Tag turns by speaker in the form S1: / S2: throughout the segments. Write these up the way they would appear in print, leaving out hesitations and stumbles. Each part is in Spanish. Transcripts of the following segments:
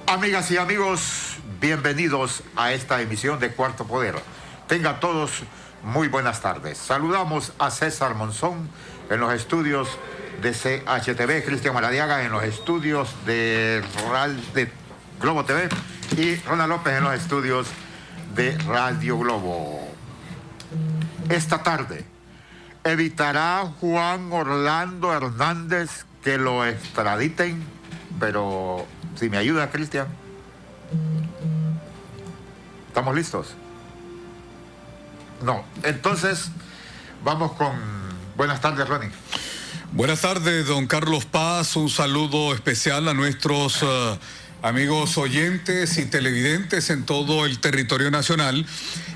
S1: Amigas y amigos, bienvenidos a esta emisión de Cuarto Poder. Tengan todos muy buenas tardes. Saludamos a César Monzón en los estudios de CHTV, Cristian Maradiaga en los estudios de Globo TV y Ronald López en los estudios de Radio Globo. Esta tarde, ¿evitará Juan Orlando Hernández que lo extraditen? Pero, si me ayuda, Cristian. ¿Estamos listos? No. Entonces, vamos con... Buenas tardes, Ronnie.
S2: Buenas tardes, don Carlos Paz. Un saludo especial a nuestros amigos oyentes y televidentes en todo el territorio nacional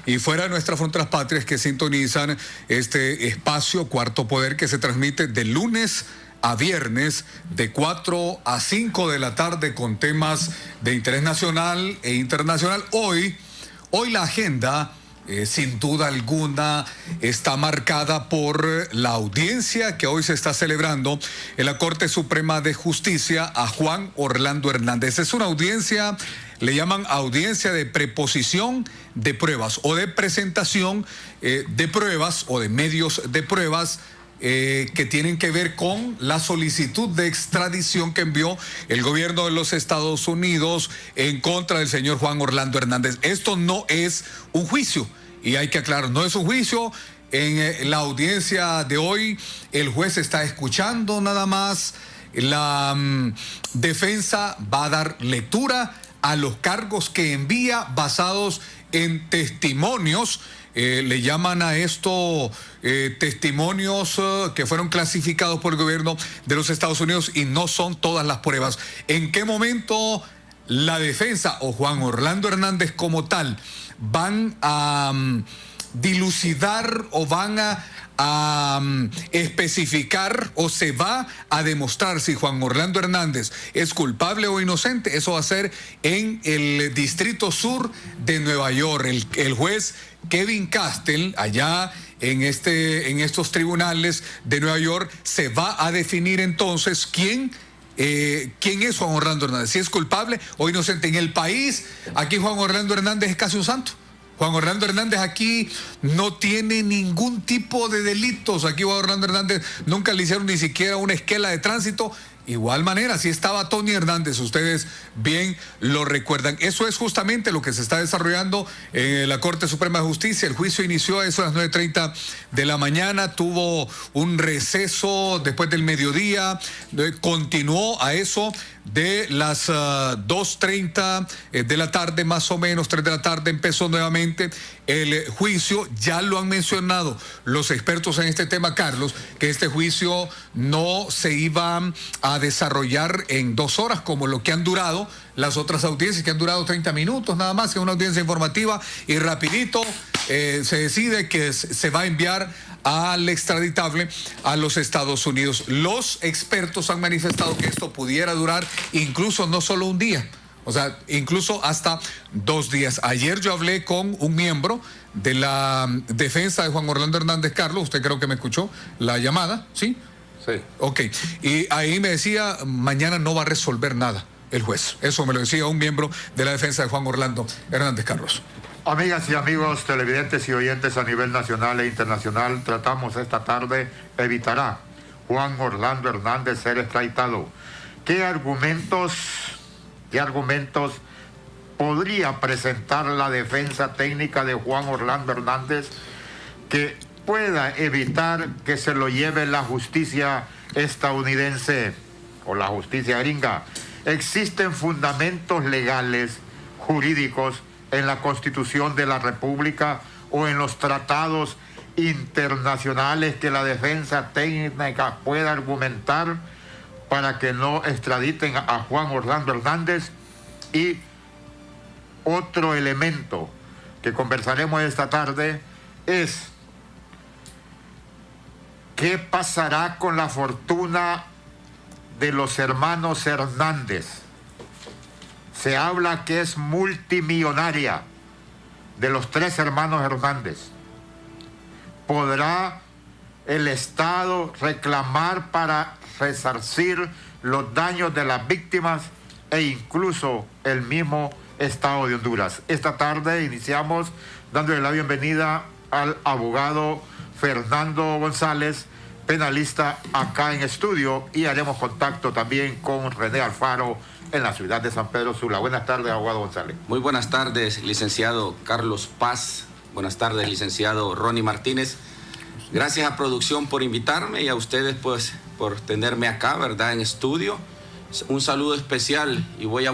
S2: y fuera de nuestras fronteras patrias que sintonizan este espacio Cuarto Poder que se transmite de lunes a viernes de 4 a 5 de la tarde con temas de interés nacional e internacional. Hoy la agenda, sin duda alguna, está marcada por la audiencia que hoy se está celebrando en la Corte Suprema de Justicia a Juan Orlando Hernández. Es una audiencia, le llaman audiencia de preposición de pruebas o de presentación de pruebas o de medios de pruebas que tienen que ver con la solicitud de extradición que envió el gobierno de los Estados Unidos en contra del señor Juan Orlando Hernández. Esto no es un juicio, y hay que aclarar, no es un juicio. En la audiencia de hoy, el juez está escuchando nada más. La defensa va a dar lectura a los cargos que envía basados en testimonios. Le llaman a esto testimonios que fueron clasificados por el gobierno de los Estados Unidos y no son todas las pruebas. ¿En qué momento la defensa o Juan Orlando Hernández como tal van a dilucidar o van a especificar o se va a demostrar si Juan Orlando Hernández es culpable o inocente? Eso va a ser en el Distrito Sur de Nueva York. El juez Kevin Castell, allá en estos tribunales de Nueva York, se va a definir entonces quién es Juan Orlando Hernández, si es culpable o inocente. En el país, aquí Juan Orlando Hernández es casi un santo. Juan Orlando Hernández aquí no tiene ningún tipo de delitos. Aquí Juan Orlando Hernández nunca le hicieron ni siquiera una esquela de tránsito. Igual manera, si estaba Tony Hernández, ustedes bien lo recuerdan. Eso es justamente lo que se está desarrollando en la Corte Suprema de Justicia. El juicio inició a eso a las 9:30 de la mañana, tuvo un receso después del mediodía, continuó a eso de las 2:30 de la tarde, más o menos, 3 de la tarde, empezó nuevamente el juicio. Ya lo han mencionado los expertos en este tema, Carlos, que este juicio no se iba a desarrollar en 2 horas como lo que han durado las otras audiencias, que han durado 30 minutos nada más, que es una audiencia informativa y rapidito se decide que se va a enviar al extraditable a los Estados Unidos. Los expertos han manifestado que esto pudiera durar incluso no solo un día, o sea, incluso hasta 2 días. Ayer yo hablé con un miembro de la defensa de Juan Orlando Hernández. Carlos, usted creo que me escuchó la llamada, ¿sí?
S1: Sí.
S2: Ok, y ahí me decía, mañana no va a resolver nada el juez. Eso me lo decía un miembro de la defensa de Juan Orlando Hernández, Carlos.
S1: Amigas y amigos televidentes y oyentes a nivel nacional e internacional, tratamos esta tarde, ¿evitará Juan Orlando Hernández ser extraditado? ¿Qué argumentos podría presentar la defensa técnica de Juan Orlando Hernández que pueda evitar que se lo lleve la justicia estadounidense o la justicia gringa? ¿Existen fundamentos legales, jurídicos, en la Constitución de la República o en los tratados internacionales que la defensa técnica pueda argumentar para que no extraditen a Juan Orlando Hernández? Y otro elemento que conversaremos esta tarde es ¿qué pasará con la fortuna de los hermanos Hernández? Se habla que es multimillonaria, de los 3 hermanos Hernández. ¿Podrá el Estado reclamar para resarcir los daños de las víctimas? e incluso el mismo Estado de Honduras. Esta tarde iniciamos dándole la bienvenida al abogado Fernando González, penalista acá en estudio, y haremos contacto también con René Alfaro en la ciudad de San Pedro Sula. Buenas tardes, abogado González.
S3: Muy buenas tardes, licenciado Carlos Paz. Buenas tardes, licenciado Ronnie Martínez. Gracias a producción por invitarme y a ustedes pues por tenerme acá, ¿verdad?, en estudio. Un saludo especial y voy a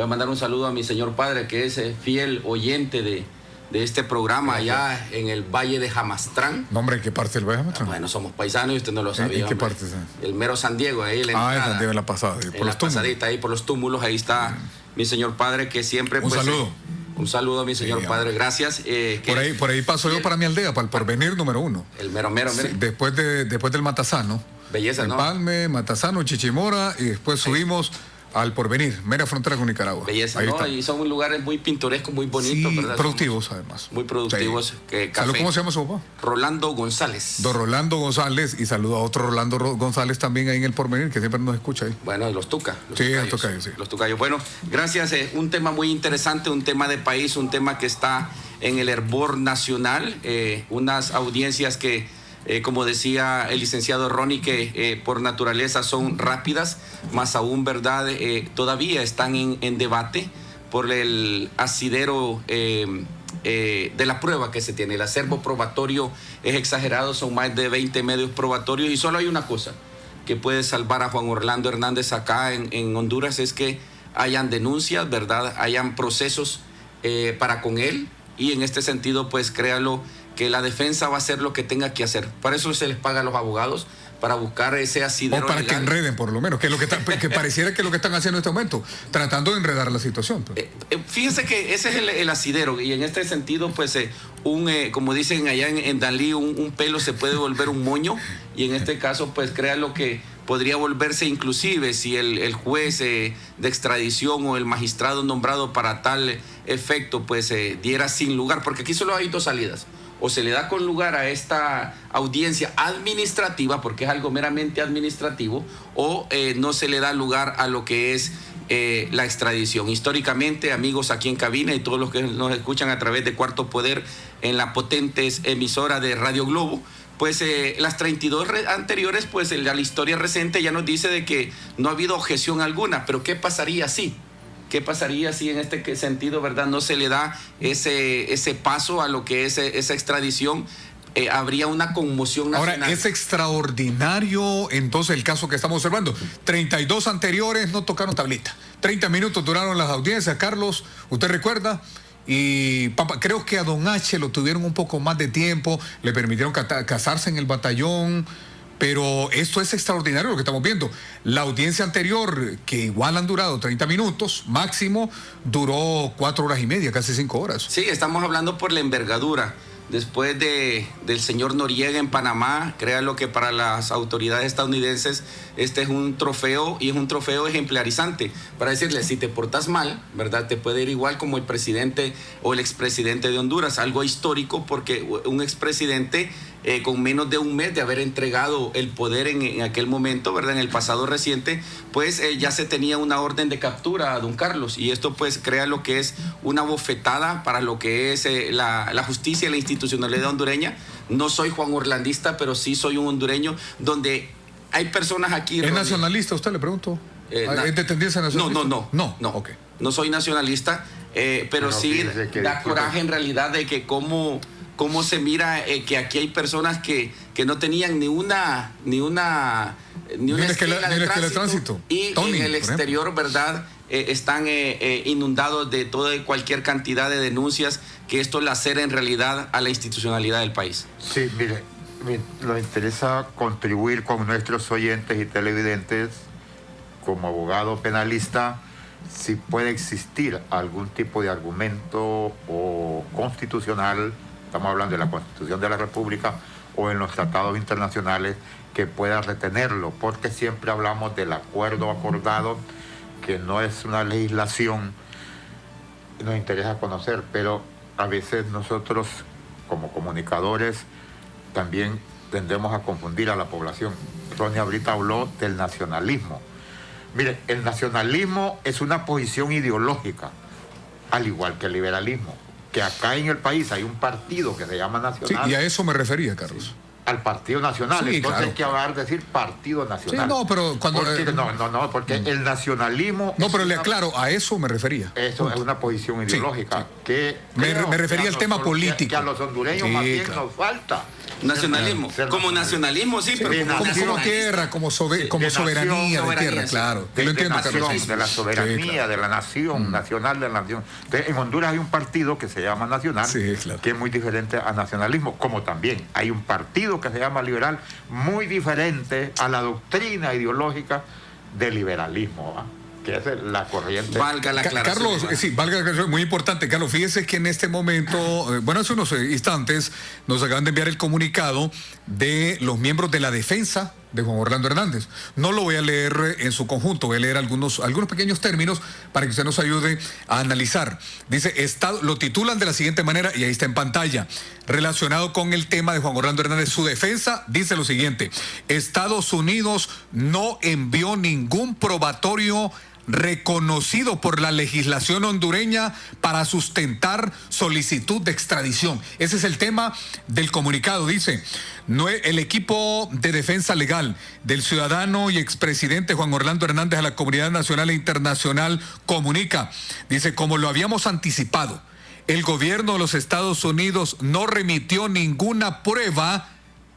S3: mandar un saludo a mi señor padre, que es fiel oyente de este programa allá en el Valle de Jamastrán.
S2: ¿Nombre en qué parte del Valle de Jamastrán?
S3: Bueno, somos paisanos y usted no lo sabía.
S2: ¿En qué parte?
S3: El mero San Diego, ahí en la entrada.
S2: En San Diego, en la pasada.
S3: En la pasadita, ahí por los túmulos, ahí está mi señor padre, que siempre...
S2: Un saludo.
S3: Un saludo a mi señor padre, gracias.
S2: Por ahí paso yo para mi aldea, para el Porvenir número 1.
S3: El mero,
S2: sí, después del Matazano.
S3: Belleza, ¿no?
S2: Palme, Matazano, Chichimora, y después subimos al Porvenir, mera frontera con Nicaragua.
S3: Belleza,
S2: ahí
S3: ¿no?
S2: Está.
S3: Y son lugares muy pintorescos, muy bonitos,
S2: sí,
S3: ¿verdad?
S2: productivos además.
S3: Muy productivos.
S2: Sí. ¿Cómo se llama su papá?
S3: Rolando González.
S2: Don Rolando González, y saludo a otro Rolando González también ahí en el Porvenir, que siempre nos escucha ahí.
S3: Bueno, los Tuca.
S2: Los Tucayos, sí.
S3: Los Tucayos. Bueno, gracias. Un tema muy interesante, un tema de país, un tema que está en el hervor nacional. Unas audiencias que... como decía el licenciado Ronnie, que por naturaleza son rápidas, más aún, ¿verdad? Todavía están en debate por el asidero de la prueba que se tiene. El acervo probatorio es exagerado, son más de 20 medios probatorios, y solo hay una cosa que puede salvar a Juan Orlando Hernández acá en Honduras, es que hayan denuncias, ¿verdad? Hayan procesos para con él, y en este sentido, pues créalo, que la defensa va a hacer lo que tenga que hacer. Para eso se les paga a los abogados, para buscar ese asidero
S2: o para
S3: legal.
S2: Que enreden, por lo menos, que es lo que pareciera que es lo que están haciendo en este momento, tratando de enredar la situación.
S3: Fíjense que ese es el asidero, y en este sentido, pues, como dicen allá en Dalí, un pelo se puede volver un moño, y en este caso, pues, créalo que podría volverse inclusive si el juez de extradición o el magistrado nombrado para tal efecto, pues, diera sin lugar, porque aquí solo hay dos salidas. O se le da con lugar a esta audiencia administrativa, porque es algo meramente administrativo, o no se le da lugar a lo que es la extradición. Históricamente, amigos aquí en cabina y todos los que nos escuchan a través de Cuarto Poder en la potente emisora de Radio Globo, pues las 32 anteriores, pues la historia reciente ya nos dice de que no ha habido objeción alguna. Pero ¿qué pasaría si? ¿Qué pasaría si en este sentido, verdad, no se le da ese paso a lo que es esa extradición? Habría una conmoción nacional.
S2: Ahora, es extraordinario entonces el caso que estamos observando. 32 anteriores no tocaron tablita. 30 minutos duraron las audiencias, Carlos, ¿usted recuerda? Y creo que a don H lo tuvieron un poco más de tiempo, le permitieron casarse en el batallón. Pero esto es extraordinario lo que estamos viendo. La audiencia anterior, que igual han durado 30 minutos, máximo, duró 4 horas y media, casi 5 horas.
S3: Sí, estamos hablando por la envergadura. Después del señor Noriega en Panamá, créalo que para las autoridades estadounidenses este es un trofeo, y es un trofeo ejemplarizante para decirle, si te portas mal, ¿verdad?, te puede ir igual como el presidente o el expresidente de Honduras. Algo histórico, porque un expresidente con menos de un mes de haber entregado el poder en aquel momento, ¿verdad?, en el pasado reciente, pues ya se tenía una orden de captura a don Carlos, y esto pues crea lo que es una bofetada para lo que es la justicia y la institucionalidad hondureña. No soy Juan Orlandista, pero sí soy un hondureño donde hay personas aquí...
S2: ¿Es nacionalista usted, le pregunto? ¿Es de tendencia nacionalista?
S3: No.
S2: Okay.
S3: No soy nacionalista, pero sí da coraje en realidad de que cómo se mira que aquí hay personas que no tenían ni una esquela de tránsito, y Tony, en el exterior, ¿verdad?, están inundados de toda y cualquier cantidad de denuncias, que esto lacera en realidad a la institucionalidad del país.
S1: Sí, mire, nos interesa contribuir con nuestros oyentes y televidentes como abogado penalista, si puede existir algún tipo de argumento o constitucional, estamos hablando de la Constitución de la República o en los tratados internacionales, que pueda retenerlo, porque siempre hablamos del acuerdo acordado, que no es una legislación, nos interesa conocer, pero a veces nosotros como comunicadores también tendemos a confundir a la población. Ronnie ahorita habló del nacionalismo, Mire, el nacionalismo es una posición ideológica, al igual que el liberalismo. Que acá en el país hay un partido que se llama Nacional.
S2: Sí, y a eso me refería, Carlos.
S1: Sí, al Partido Nacional.
S2: Sí,
S1: entonces
S2: claro.
S1: hay que hablar, decir Partido Nacional.
S2: Sí, no, pero cuando...
S1: porque el nacionalismo...
S2: No, pero le aclaro, a eso me refería.
S1: Eso es una posición ideológica.
S2: Sí.
S1: Que
S2: Me refería al tema político.
S1: Que a los hondureños más bien nos falta.
S3: Nacionalismo. Como nacionalismo, sí, pero
S2: como tierra, como soberanía de tierra, claro.
S1: De la soberanía de la nación, nacional de la nación. Entonces, en Honduras hay un partido que se llama Nacional, que es muy diferente a nacionalismo, como también hay un partido que se llama Liberal, muy diferente a la doctrina ideológica del liberalismo, ¿va? Que es la corriente.
S3: Valga la aclaración.
S2: Carlos, sí, valga la aclaración, muy importante. Carlos, fíjese que en este momento, hace unos instantes, nos acaban de enviar el comunicado de los miembros de la defensa de Juan Orlando Hernández. No lo voy a leer en su conjunto, voy a leer algunos pequeños términos para que usted nos ayude a analizar. Dice, lo titulan de la siguiente manera, y ahí está en pantalla, relacionado con el tema de Juan Orlando Hernández. Su defensa dice lo siguiente: Estados Unidos no envió ningún probatorio reconocido por la legislación hondureña para sustentar solicitud de extradición. Ese es el tema del comunicado. Dice, el equipo de defensa legal del ciudadano y expresidente Juan Orlando Hernández a la comunidad nacional e internacional comunica, dice, como lo habíamos anticipado, el gobierno de los Estados Unidos no remitió ninguna prueba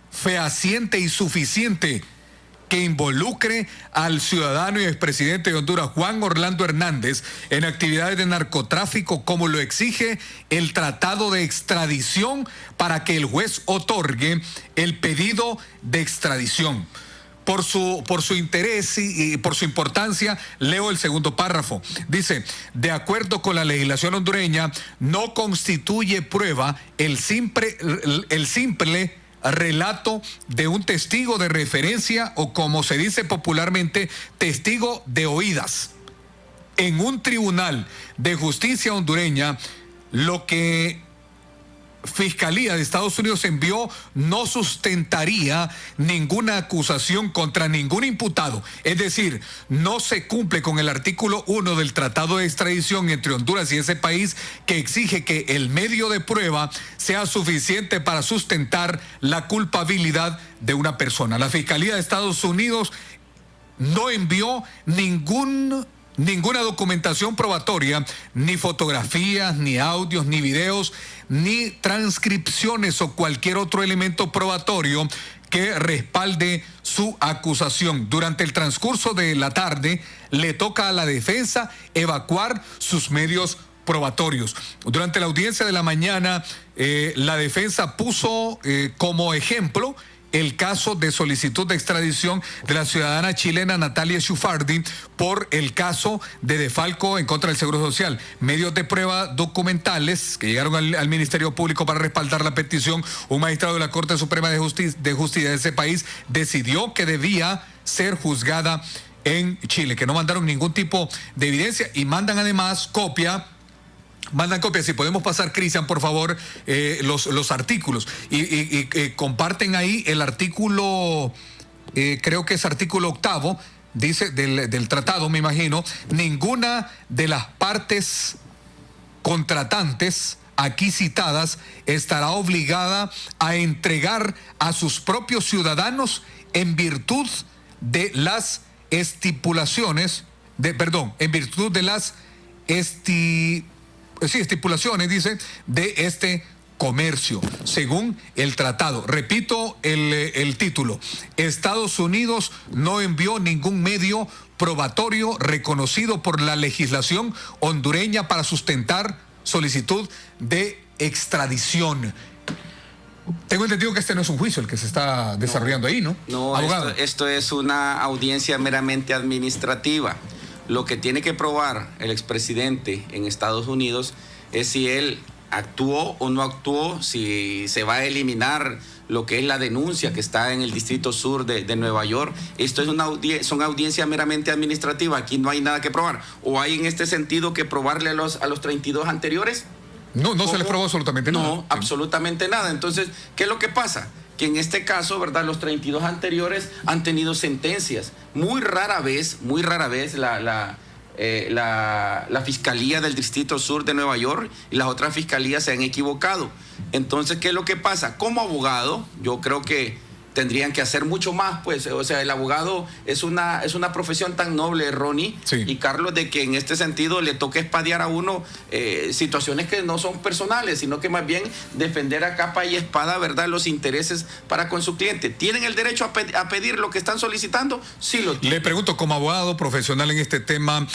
S2: fehaciente y suficiente que involucre al ciudadano y expresidente de Honduras, Juan Orlando Hernández, en actividades de narcotráfico, como lo exige el tratado de extradición, para que el juez otorgue el pedido de extradición. Por su interés y por su importancia, leo el segundo párrafo. Dice, de acuerdo con la legislación hondureña, no constituye prueba el simple relato de un testigo de referencia, o como se dice popularmente, testigo de oídas. En un tribunal de justicia hondureña, lo que Fiscalía de Estados Unidos envió no sustentaría ninguna acusación contra ningún imputado. Es decir, no se cumple con el artículo 1 del Tratado de Extradición entre Honduras y ese país, que exige que el medio de prueba sea suficiente para sustentar la culpabilidad de una persona. La Fiscalía de Estados Unidos no envió ninguna documentación probatoria, ni fotografías, ni audios, ni videos, ni transcripciones o cualquier otro elemento probatorio que respalde su acusación. Durante el transcurso de la tarde, le toca a la defensa evacuar sus medios probatorios. Durante la audiencia de la mañana, la defensa puso como ejemplo el caso de solicitud de extradición de la ciudadana chilena Natalia Schufardi por el caso de defalco en contra del Seguro Social. Medios de prueba documentales que llegaron al Ministerio Público para respaldar la petición. Un magistrado de la Corte Suprema de Justicia de ese país decidió que debía ser juzgada en Chile, que no mandaron ningún tipo de evidencia, y mandan además mandan copias. Si podemos pasar, Cristian, por favor, los artículos. Y comparten ahí el artículo, creo que es artículo 8, dice, del tratado, me imagino. Ninguna de las partes contratantes aquí citadas estará obligada a entregar a sus propios ciudadanos en virtud de las estipulaciones, estipulaciones, dice, de este comercio, según el tratado. Repito el título: Estados Unidos no envió ningún medio probatorio reconocido por la legislación hondureña para sustentar solicitud de extradición. Tengo entendido que este no es un juicio el que se está desarrollando ahí, ¿no?
S3: No,
S2: abogado.
S3: Esto es una audiencia meramente administrativa. Lo que tiene que probar el expresidente en Estados Unidos es si él actuó o no actuó, si se va a eliminar lo que es la denuncia que está en el Distrito Sur de Nueva York. Esto es son audiencias meramente administrativas. Aquí no hay nada que probar. ¿O hay en este sentido que probarle a los 32 anteriores?
S2: No se les probó absolutamente nada.
S3: No, absolutamente nada. Entonces, ¿qué es lo que pasa? que en este caso, ¿verdad?, los 32 anteriores han tenido sentencias. Muy rara vez la Fiscalía del Distrito Sur de Nueva York y las otras fiscalías se han equivocado. Entonces, ¿qué es lo que pasa? Como abogado, yo creo que tendrían que hacer mucho más, pues. O sea, el abogado es una profesión tan noble, Ronnie,
S2: sí,
S3: y Carlos, de que en este sentido le toca espadear a uno situaciones que no son personales, sino que más bien defender a capa y espada, ¿verdad?, los intereses para con su cliente. ¿Tienen el derecho a pedir lo que están solicitando? Sí lo tienen.
S2: Le pregunto, como abogado profesional en este tema,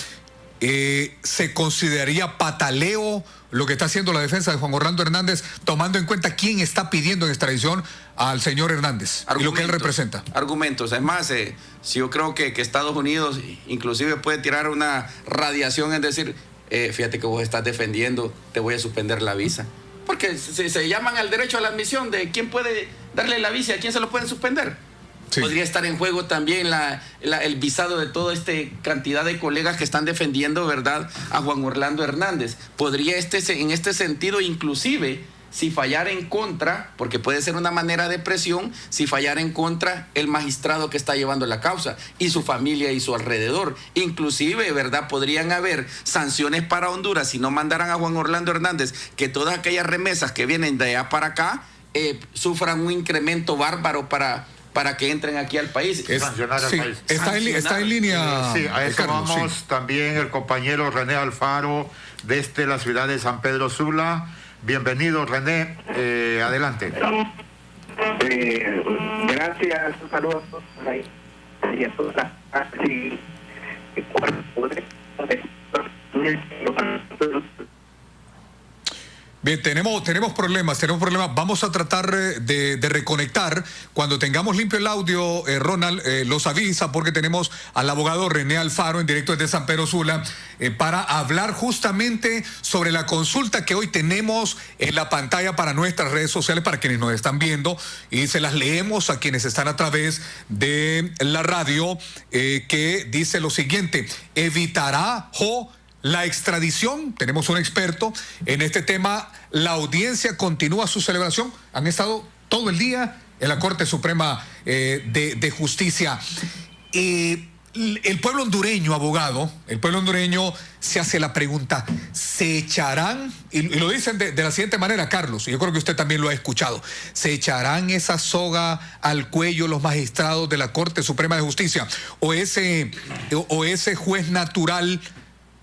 S2: ¿se consideraría pataleo lo que está haciendo la defensa de Juan Orlando Hernández, tomando en cuenta quién está pidiendo en extradición al señor Hernández y lo que él representa?
S3: Argumentos. Es más, si yo creo que Estados Unidos inclusive puede tirar una radiación, es decir, fíjate que vos estás defendiendo, te voy a suspender la visa. Porque se llaman al derecho a la admisión de quién puede darle la visa y a quién se lo pueden suspender. Sí. Podría estar en juego también el visado de toda esta cantidad de colegas que están defendiendo, ¿verdad?, a Juan Orlando Hernández. Podría en este sentido, inclusive, si fallara en contra, porque puede ser una manera de presión, si fallara en contra el magistrado que está llevando la causa y su familia y su alrededor. Inclusive, ¿verdad?, podrían haber sanciones para Honduras si no mandaran a Juan Orlando Hernández, que todas aquellas remesas que vienen de allá para acá sufran un incremento bárbaro para que entren aquí al país.
S1: Sancionar al país.
S2: Está en línea.
S1: Sí, a eso
S2: Carlos,
S1: vamos.
S2: sí.
S1: También el compañero René Alfaro desde la ciudad de San Pedro Sula. Bienvenido, René. Adelante.
S4: Gracias, un saludo y a todas las partes.
S2: Bien, tenemos problemas. Vamos a tratar de reconectar. Cuando tengamos limpio el audio, Ronald, los avisa, porque tenemos al abogado René Alfaro en directo desde San Pedro Sula para hablar justamente sobre la consulta que hoy tenemos en la pantalla para nuestras redes sociales, para quienes nos están viendo, y se las leemos a quienes están a través de la radio, que dice lo siguiente: ¿evitará la extradición? Tenemos un experto en este tema. La audiencia continúa su celebración. Han estado todo el día en la Corte Suprema de Justicia. El pueblo hondureño, abogado, se hace la pregunta: ¿se echarán? Y lo dicen de la siguiente manera, Carlos, y yo creo que usted también lo ha escuchado: ¿se echarán esa soga al cuello los magistrados de la Corte Suprema de Justicia? ¿O ese juez natural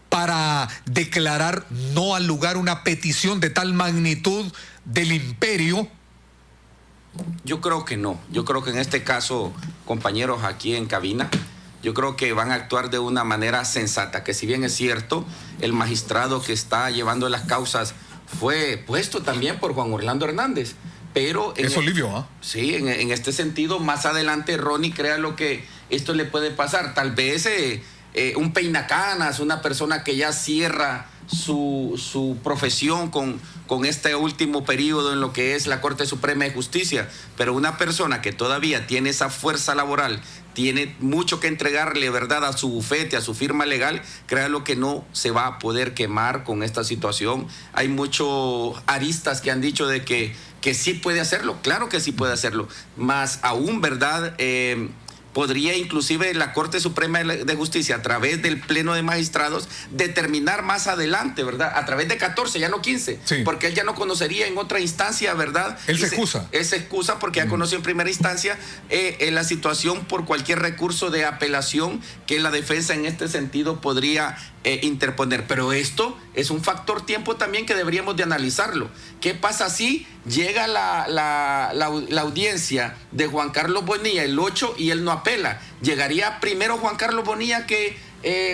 S2: para declarar no al lugar una petición de tal magnitud del imperio?
S3: Yo creo que no. Yo creo que en este caso, compañeros aquí en cabina, yo creo que van a actuar de una manera sensata, que si bien es cierto, el magistrado que está llevando las causas fue puesto también por Juan Orlando Hernández, pero...
S2: Es Olivio, ¿ah?
S3: Sí, en este sentido, más adelante, Ronnie, crea lo que esto le puede pasar. Tal vez... un peinacanas, una persona que ya cierra su profesión con este último periodo en lo que es la Corte Suprema de Justicia, pero una persona que todavía tiene esa fuerza laboral, tiene mucho que entregarle, ¿verdad?, a su bufete, a su firma legal, créalo que no se va a poder quemar con esta situación. Hay muchos aristas que han dicho de que sí puede hacerlo, claro que sí puede hacerlo, más aún, ¿verdad?, podría inclusive la Corte Suprema de Justicia, a través del Pleno de Magistrados, determinar más adelante, ¿verdad?, a través de 14, ya no 15,
S2: sí,
S3: porque él ya no conocería en otra instancia, ¿verdad?
S2: Él se excusa.
S3: Él se excusa porque ya conoció en primera instancia la situación por cualquier recurso de apelación que la defensa en este sentido podría interponer. Pero esto es un factor tiempo también que deberíamos de analizarlo. ¿Qué pasa si llega la audiencia de Juan Carlos Bonilla el 8 y él no apela? ¿Llegaría primero Juan Carlos Bonilla que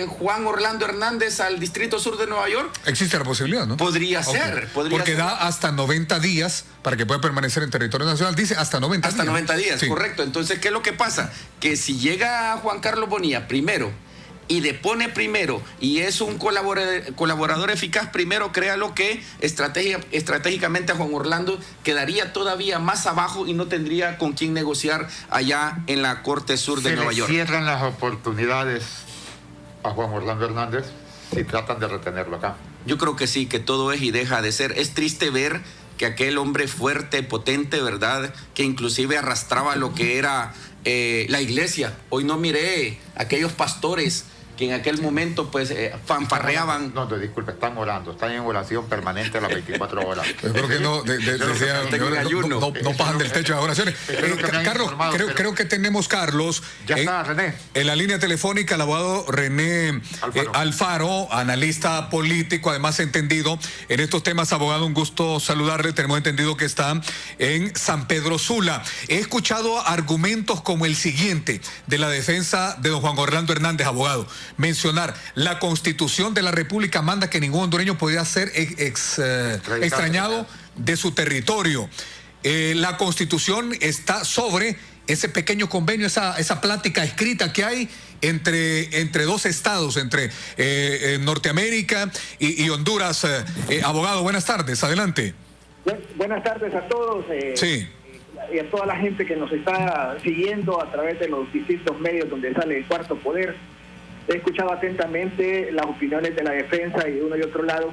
S3: Juan Orlando Hernández al Distrito Sur de Nueva York?
S2: Existe la posibilidad, ¿no?
S3: Podría ser.
S2: Porque da hasta 90 días para que pueda permanecer en territorio nacional. Dice hasta 90 días.
S3: Hasta 90 días,
S2: sí,
S3: correcto. Entonces, ¿qué es lo que pasa? Que si llega Juan Carlos Bonilla primero y depone primero y es un colaborador eficaz primero, créalo que estratégicamente a Juan Orlando quedaría todavía más abajo y no tendría con quién negociar allá en la Corte Sur de Nueva York.
S1: ¿Se cierran las oportunidades a Juan Orlando Hernández si tratan de retenerlo acá?
S3: Yo creo que sí, que todo es y deja de ser. Es triste ver que aquel hombre fuerte, potente, ¿verdad? Que inclusive arrastraba lo que era la iglesia. Hoy no miré aquellos pastores que en aquel momento pues fanfarreaban.
S1: No, disculpe, están orando, están en oración permanente a las 24 horas.
S2: Yo creo que no pasan del techo de oraciones. Carlos, creo que tenemos, Carlos,
S1: ya está, René.
S2: En la línea telefónica, el abogado René Alfaro, analista político, además entendido en estos temas. Abogado, un gusto saludarle. Tenemos entendido que está en San Pedro Sula. He escuchado argumentos como el siguiente de la defensa de don Juan Orlando Hernández, abogado. Mencionar, la Constitución de la República manda que ningún hondureño podía ser extrañado de su territorio. La Constitución está sobre ese pequeño convenio, esa plática escrita que hay entre dos estados, entre Norteamérica y Honduras. Abogado, buenas tardes, adelante.
S4: Buenas tardes a todos.
S2: Sí.
S4: Y a toda la gente que nos está siguiendo a través de los distintos medios donde sale el Cuarto Poder. He escuchado atentamente las opiniones de la defensa y de uno y otro lado.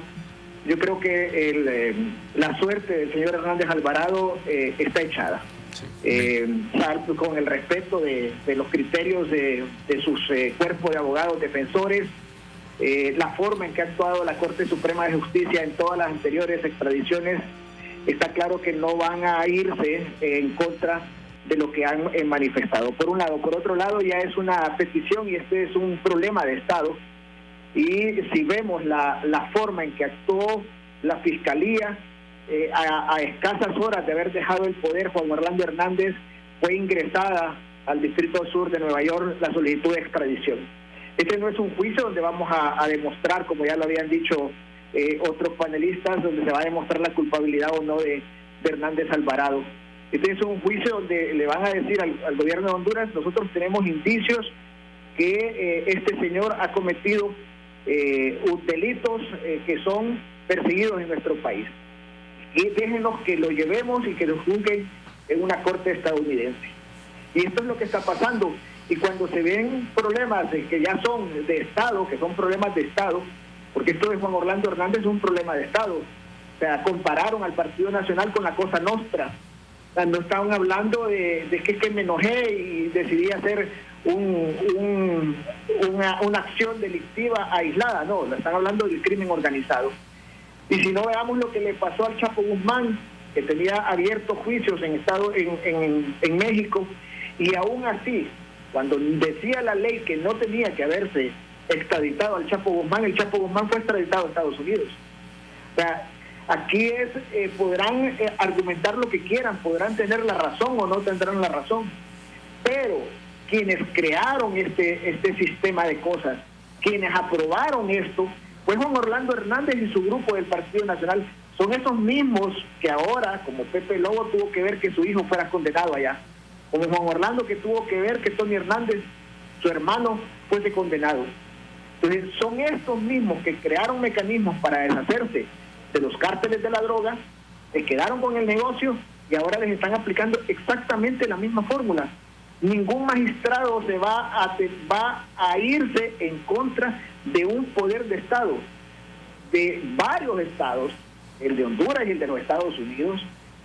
S4: Yo creo que la suerte del señor Hernández Alvarado está echada. Sí. Con el respeto de los criterios de sus cuerpos de abogados defensores, la forma en que ha actuado la Corte Suprema de Justicia en todas las anteriores extradiciones, está claro que no van a irse en contra de lo que han manifestado. Por un lado. Por otro lado, ya es una petición y este es un problema de Estado. Y si vemos la forma en que actuó la Fiscalía, a escasas horas de haber dejado el poder, Juan Orlando Hernández, fue ingresada al Distrito Sur de Nueva York la solicitud de extradición. Este no es un juicio donde vamos a demostrar, como ya lo habían dicho otros panelistas, donde se va a demostrar la culpabilidad o no de Hernández Alvarado. Este es un juicio donde le van a decir al gobierno de Honduras: nosotros tenemos indicios que este señor ha cometido delitos que son perseguidos en nuestro país. Y déjenos que lo llevemos y que lo juzguen en una corte estadounidense. Y esto es lo que está pasando. Y cuando se ven problemas que ya son de Estado, que son problemas de Estado, porque esto de Juan Orlando Hernández es un problema de Estado. O sea, compararon al Partido Nacional con la Cosa Nostra. No estaban hablando de que me enojé y decidí hacer una acción delictiva aislada. No, están hablando del crimen organizado. Y si no, veamos lo que le pasó al Chapo Guzmán, que tenía abiertos juicios en México, y aún así, cuando decía la ley que no tenía que haberse extraditado al Chapo Guzmán, el Chapo Guzmán fue extraditado a Estados Unidos. O sea, aquí podrán argumentar lo que quieran, podrán tener la razón o no tendrán la razón, pero quienes crearon este sistema de cosas, quienes aprobaron esto, fue Juan Orlando Hernández y su grupo del Partido Nacional. Son esos mismos que ahora, como Pepe Lobo tuvo que ver que su hijo fuera condenado allá, como Juan Orlando que tuvo que ver que Tony Hernández, su hermano, fuese condenado. Entonces son estos mismos que crearon mecanismos para deshacerse de los cárteles de la droga, se quedaron con el negocio y ahora les están aplicando exactamente la misma fórmula. Ningún magistrado va a irse en contra de un poder de Estado, de varios estados, el de Honduras y el de los Estados Unidos,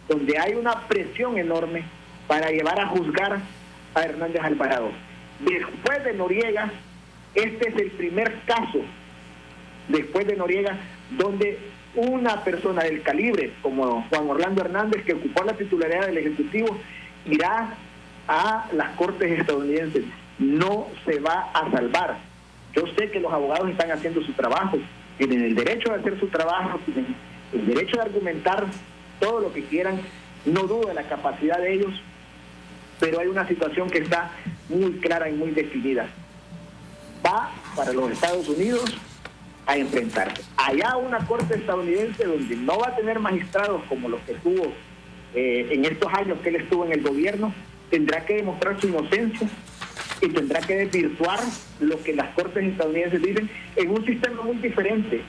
S4: donde hay una presión enorme para llevar a juzgar a Hernández Alvarado. Después de Noriega, este es el primer caso, después de Noriega, donde una persona del calibre como Juan Orlando Hernández, que ocupó la titularidad del Ejecutivo, irá a las cortes estadounidenses. No se va a salvar. Yo sé que los abogados están haciendo su trabajo, tienen el derecho de hacer su trabajo, tienen el derecho de argumentar todo lo que quieran, no dudo de la capacidad de ellos, pero hay una situación que está muy clara y muy definida. Va para los Estados Unidos a enfrentarse. Allá una corte estadounidense donde no va a tener magistrados como los que tuvo en estos años que él estuvo en el gobierno, tendrá que demostrar su inocencia y tendrá que desvirtuar lo que las cortes estadounidenses dicen en un sistema muy diferente,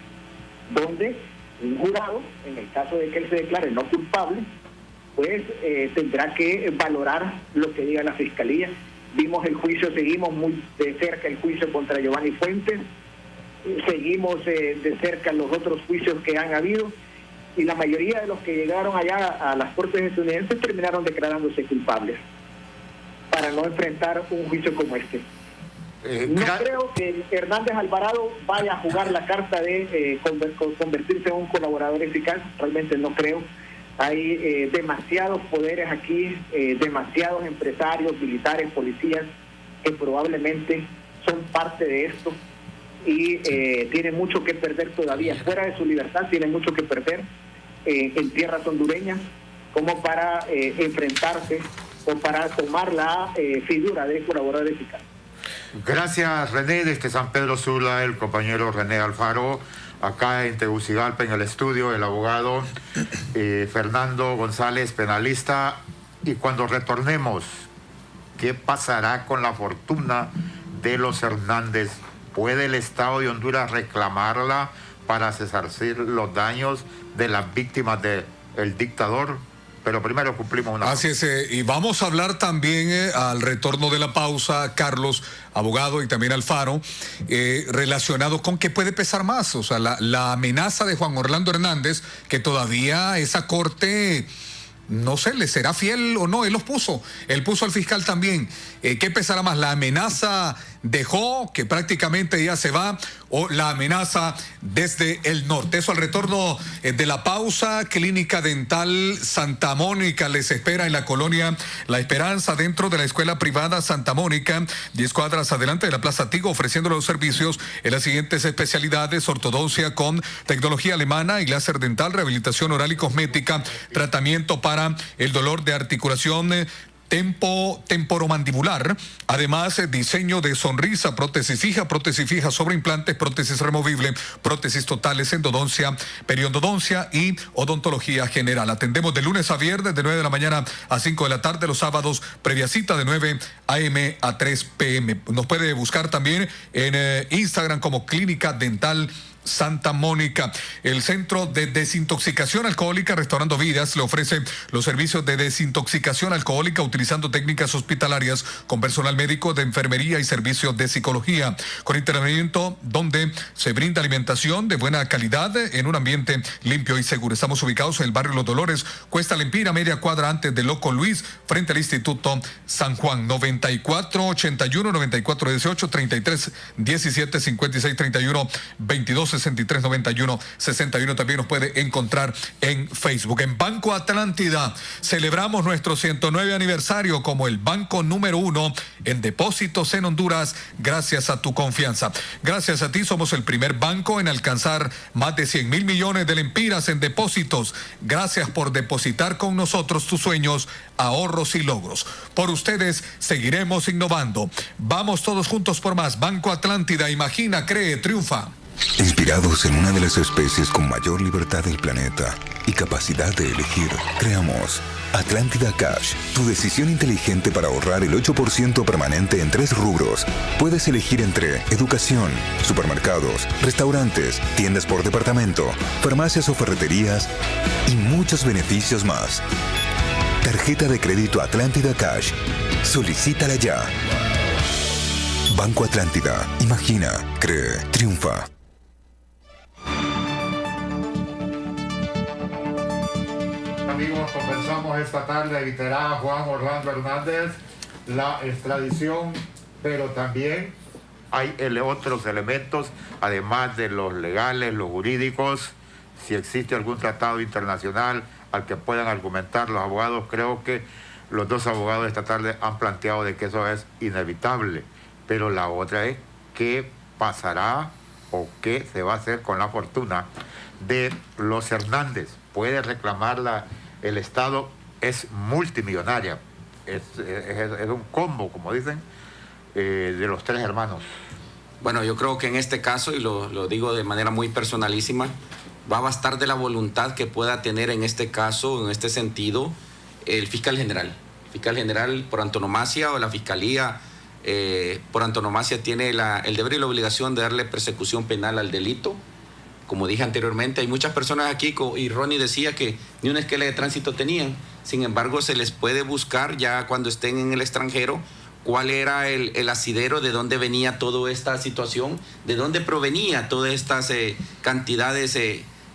S4: donde un jurado, en el caso de que él se declare no culpable, pues tendrá que valorar lo que diga la Fiscalía. Vimos el juicio, seguimos muy de cerca el juicio contra Giovanni Fuentes, seguimos de cerca los otros juicios que han habido, y la mayoría de los que llegaron allá a las cortes estadounidenses terminaron declarándose culpables para no enfrentar un juicio como este. No creo que Hernández Alvarado vaya a jugar la carta de convertirse en un colaborador eficaz, realmente no creo. Hay demasiados poderes aquí, demasiados empresarios, militares, policías, que probablemente son parte de esto y tiene mucho que perder todavía. Fuera de su libertad tiene mucho que perder en tierras hondureñas como para enfrentarse o para tomar la figura de colaborador eficaz.
S1: Gracias, René, desde San Pedro Sula, el compañero René Alfaro, acá en Tegucigalpa, en el estudio, el abogado Fernando González, penalista. Y cuando retornemos, ¿qué pasará con la fortuna de los Hernández? ¿Puede el Estado de Honduras reclamarla para resarcir los daños de las víctimas del dictador? Pero primero cumplimos una...
S2: Así es, y vamos a hablar también al retorno de la pausa, Carlos, abogado, y también Alfaro, relacionado con qué puede pesar más, o sea, la amenaza de Juan Orlando Hernández, que todavía esa corte... No sé, ¿le será fiel o no? Él puso al fiscal también. ¿Qué pesará más? ¿La amenaza dejó, que prácticamente ya se va, o la amenaza desde el norte? Eso al retorno de la pausa. Clínica Dental Santa Mónica les espera en la colonia La Esperanza, dentro de la escuela privada Santa Mónica, 10 cuadras adelante de la Plaza Tigo, ofreciendo los servicios en las siguientes especialidades: ortodoncia con tecnología alemana y láser dental, rehabilitación oral y cosmética, tratamiento para el dolor de articulación temporomandibular, además diseño de sonrisa, prótesis fija sobre implantes, prótesis removible, prótesis totales, endodoncia, periodoncia y odontología general. Atendemos de lunes a viernes de 9 de la mañana a 5 de la tarde, los sábados previa cita de 9 a.m. a 3 p.m. Nos puede buscar también en Instagram como Clínica Dental Santa Mónica. El Centro de Desintoxicación Alcohólica Restaurando Vidas le ofrece los servicios de desintoxicación alcohólica utilizando técnicas hospitalarias con personal médico, de enfermería y servicios de psicología, con internamiento donde se brinda alimentación de buena calidad en un ambiente limpio y seguro. Estamos ubicados en el barrio Los Dolores, Cuesta Lempira, media cuadra antes de Loco Luis, frente al Instituto San Juan. 9481 9418 33 17 56 31 22 63 91 61. También nos puede encontrar en Facebook. En Banco Atlántida celebramos nuestro 109 aniversario como el banco número 1 en depósitos en Honduras, gracias a tu confianza. Gracias a ti somos el primer banco en alcanzar más de 100,000 millones de lempiras en depósitos. Gracias por depositar con nosotros tus sueños, ahorros y logros. Por ustedes seguiremos innovando. Vamos todos juntos por más. Banco Atlántida, imagina, cree, triunfa.
S5: Inspirados en una de las especies con mayor libertad del planeta y capacidad de elegir, creamos Atlántida Cash, tu decisión inteligente para ahorrar el 8% permanente en 3 rubros. Puedes elegir entre educación, supermercados, restaurantes, tiendas por departamento, farmacias o ferreterías y muchos beneficios más. Tarjeta de crédito Atlántida Cash. Solicítala ya. Banco Atlántida. Imagina, cree, triunfa.
S1: Amigos, conversamos esta tarde, evitará Juan Orlando Hernández la extradición, pero también hay otros elementos, además de los legales, los jurídicos, si existe algún tratado internacional al que puedan argumentar los abogados. Creo que los dos abogados esta tarde han planteado de que eso es inevitable, pero la otra es qué pasará o qué se va a hacer con la fortuna de los Hernández. Puede reclamarla el Estado, es multimillonaria, es un combo, como dicen, de los 3 hermanos.
S3: Bueno, yo creo que en este caso, y lo digo de manera muy personalísima, va a bastar de la voluntad que pueda tener en este caso, en este sentido, el fiscal general. El fiscal general por antonomasia, o la fiscalía por antonomasia, tiene el deber y la obligación de darle persecución penal al delito. Como dije anteriormente, hay muchas personas aquí, y Ronnie decía que ni una esquela de tránsito tenían. Sin embargo, se les puede buscar ya cuando estén en el extranjero cuál era el asidero, de dónde venía toda esta situación, de dónde provenía todas estas cantidades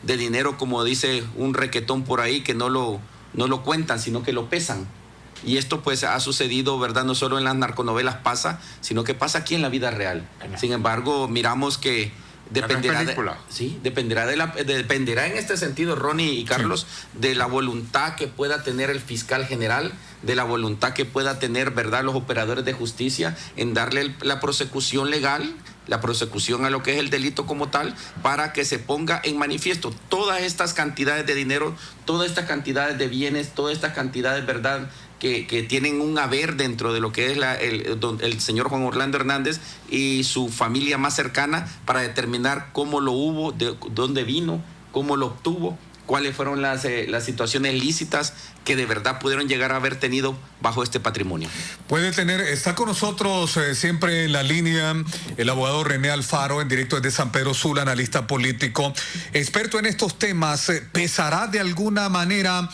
S3: de dinero, como dice un requetón por ahí, que no lo cuentan, sino que lo pesan. Y esto pues ha sucedido, ¿verdad? No solo en las narconovelas pasa, sino que pasa aquí en la vida real. Sin embargo, miramos que dependerá dependerá en este sentido, Ronnie y Carlos, de la voluntad que pueda tener el fiscal general, de la voluntad que pueda tener, ¿verdad?, los operadores de justicia en darle la prosecución legal, la prosecución a lo que es el delito como tal, para que se ponga en manifiesto todas estas cantidades de dinero, todas estas cantidades de bienes, todas estas cantidades, ¿verdad?, que tienen un haber dentro de lo que es el señor Juan Orlando Hernández y su familia más cercana, para determinar cómo lo hubo, de dónde vino, cómo lo obtuvo, cuáles fueron las situaciones lícitas que de verdad pudieron llegar a haber tenido bajo este patrimonio.
S2: Está con nosotros siempre en la línea el abogado René Alfaro, en directo desde San Pedro Sula, analista político, experto en estos temas. ¿Pesará de alguna manera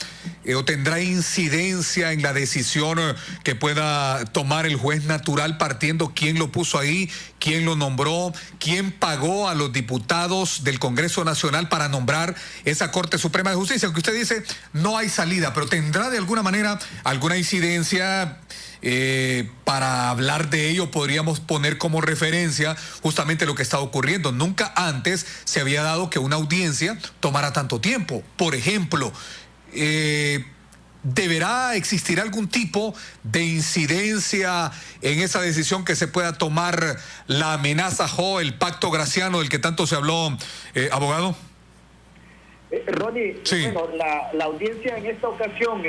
S2: o tendrá incidencia en la decisión que pueda tomar el juez natural, partiendo quién lo puso ahí, quién lo nombró, quién pagó a los diputados del Congreso Nacional para nombrar esa Corte Suprema de Justicia? Aunque usted dice no hay salida, pero ¿tendrá de alguna manera alguna incidencia? Para hablar de ello podríamos poner como referencia justamente lo que está ocurriendo. Nunca antes se había dado que una audiencia tomara tanto tiempo. Por ejemplo, ¿deberá existir algún tipo de incidencia en esa decisión que se pueda tomar la amenaza el pacto graciano del que tanto se habló, abogado?
S4: Ronnie,
S2: sí.
S4: Bueno, la audiencia en esta ocasión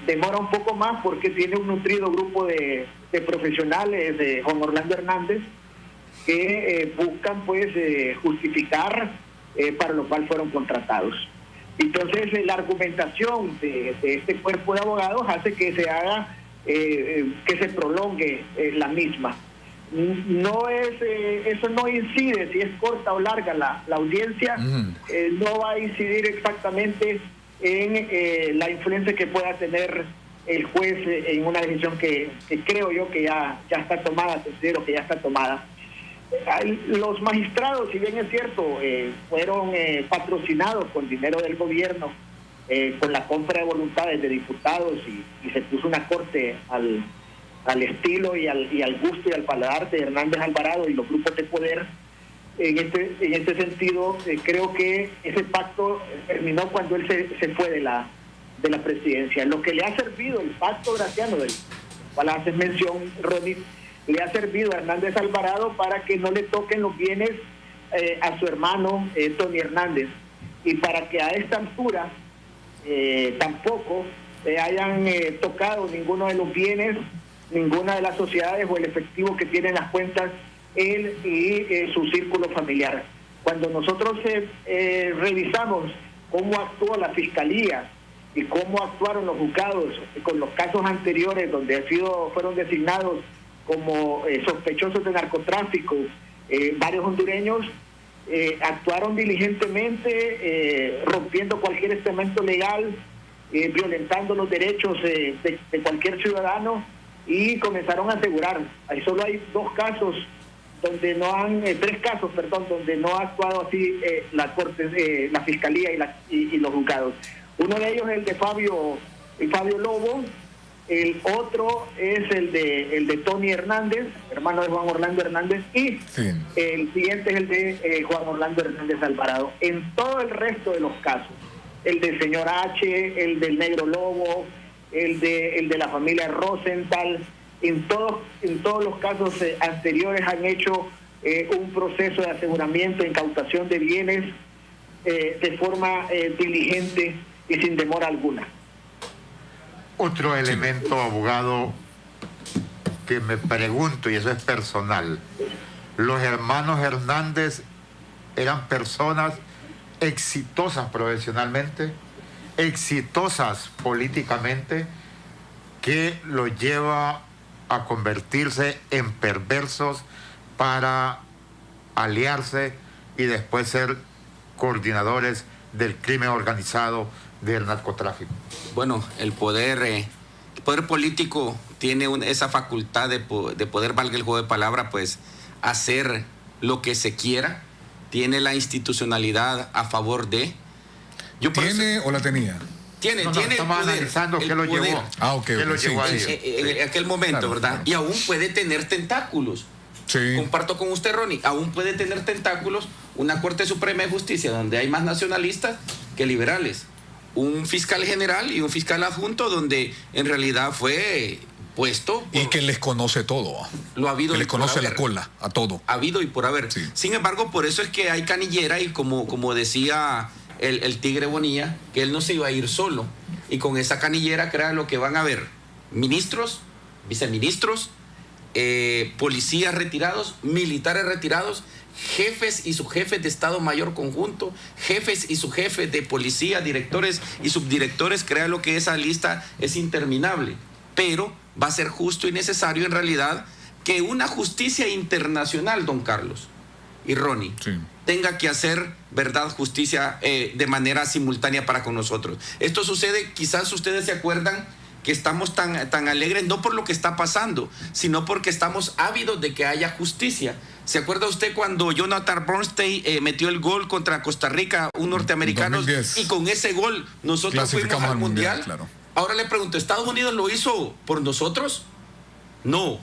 S4: demora un poco más porque tiene un nutrido grupo de profesionales de Juan Orlando Hernández que buscan pues justificar para lo cual fueron contratados. Entonces la argumentación de este cuerpo de abogados hace que se haga, que se prolongue la misma. No es eso no incide si es corta o larga la audiencia, no va a incidir exactamente en la influencia que pueda tener el juez en una decisión que creo yo que ya está tomada, considero que ya está tomada. Los magistrados, si bien es cierto, fueron patrocinados con dinero del gobierno, con la compra de voluntades de diputados y se puso una corte al estilo y al gusto y al paladar de Hernández Alvarado y los grupos de poder. En este sentido, creo que ese pacto terminó cuando él se fue de la presidencia. Lo que le ha servido el pacto graciano, del cual haces mención, Ronnie, le ha servido a Hernández Alvarado para que no le toquen los bienes a su hermano Tony Hernández, y para que a esta altura tampoco hayan tocado ninguno de los bienes, ninguna de las sociedades o el efectivo que tienen las cuentas él y su círculo familiar. Cuando nosotros revisamos cómo actuó la Fiscalía y cómo actuaron los juzgados con los casos anteriores donde fueron designados como sospechosos de narcotráfico varios hondureños, actuaron diligentemente, rompiendo cualquier estamento legal, violentando los derechos de cualquier ciudadano, y comenzaron a asegurar. Ahí solo hay tres casos, donde no ha actuado así la Corte, la Fiscalía y los juzgados. Uno de ellos es el de Fabio Lobo, el otro es el de Tony Hernández, hermano de Juan Orlando Hernández, y el siguiente es el de Juan Orlando Hernández Alvarado. En todo el resto de los casos, el del señor H, el del Negro Lobo, el de la familia Rosenthal, en todos los casos anteriores han hecho un proceso de aseguramiento, incautación de bienes de forma diligente y sin demora alguna.
S1: Otro elemento, abogado, que me pregunto, y eso es personal: los hermanos Hernández eran personas exitosas profesionalmente, exitosas políticamente, que los lleva a convertirse en perversos para aliarse y después ser coordinadores del crimen organizado, del narcotráfico.
S3: Bueno, el poder político tiene esa facultad de poder, valga el juego de palabra, pues hacer lo que se quiera. Tiene la institucionalidad a favor de,
S2: ¿Tiene o la tenía?
S3: Tiene
S1: estamos
S3: el poder,
S1: analizando
S3: el
S1: qué lo
S3: poder.
S1: llevó.
S2: ¿Qué
S1: lo llevó a ello?
S3: En aquel momento,
S2: Claro,
S3: ¿verdad?
S2: claro.
S3: Y aún puede tener tentáculos.
S2: Sí.
S3: Comparto con usted, Ronnie, aún puede tener tentáculos una Corte Suprema de Justicia donde hay más nacionalistas que liberales, un fiscal general y un fiscal adjunto donde en realidad fue puesto
S2: Y que les conoce todo.
S3: lo ha habido
S2: Que
S3: y
S2: les
S3: por
S2: conoce
S3: haber.
S2: la cola a todo.
S3: Ha habido y por haber.
S2: Sí.
S3: Sin embargo, por eso es que hay canillera y como decía el Tigre Bonilla, que él no se iba a ir solo. Y con esa canillera, crean lo que van a haber ministros, viceministros, policías retirados, militares retirados, jefes y subjefes de Estado Mayor Conjunto, jefes y subjefes de policía, directores y subdirectores. Crea lo que esa lista es interminable, pero va a ser justo y necesario en realidad que una justicia internacional, don Carlos y Ronnie,
S2: Sí.
S3: tenga que hacer, verdad, justicia de manera simultánea para con nosotros. Esto sucede, quizás ustedes se acuerdan que estamos tan alegres, no por lo que está pasando, sino porque estamos ávidos de que haya justicia. ¿Se acuerda usted cuando Jonathan Bernstein metió el gol contra Costa Rica, un norteamericano,
S2: 2010.
S3: y con ese gol nosotros fuimos
S2: Clasificamos
S3: al
S2: al
S3: mundial?
S2: Mundial, claro.
S3: Ahora le pregunto, ¿Estados Unidos lo hizo por nosotros? No.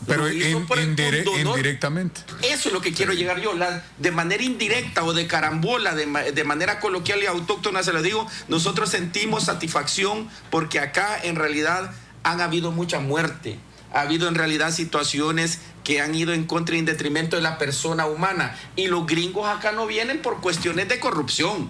S2: Pero
S3: Lo hizo por el pundonor.
S2: indirectamente.
S3: Eso es lo que quiero llegar yo. De manera indirecta o de carambola, de manera coloquial y autóctona, se lo digo, nosotros sentimos satisfacción porque acá en realidad han habido mucha muerte. Ha habido en realidad situaciones que han ido en contra y en detrimento de la persona humana. Y los gringos acá no vienen por cuestiones de corrupción.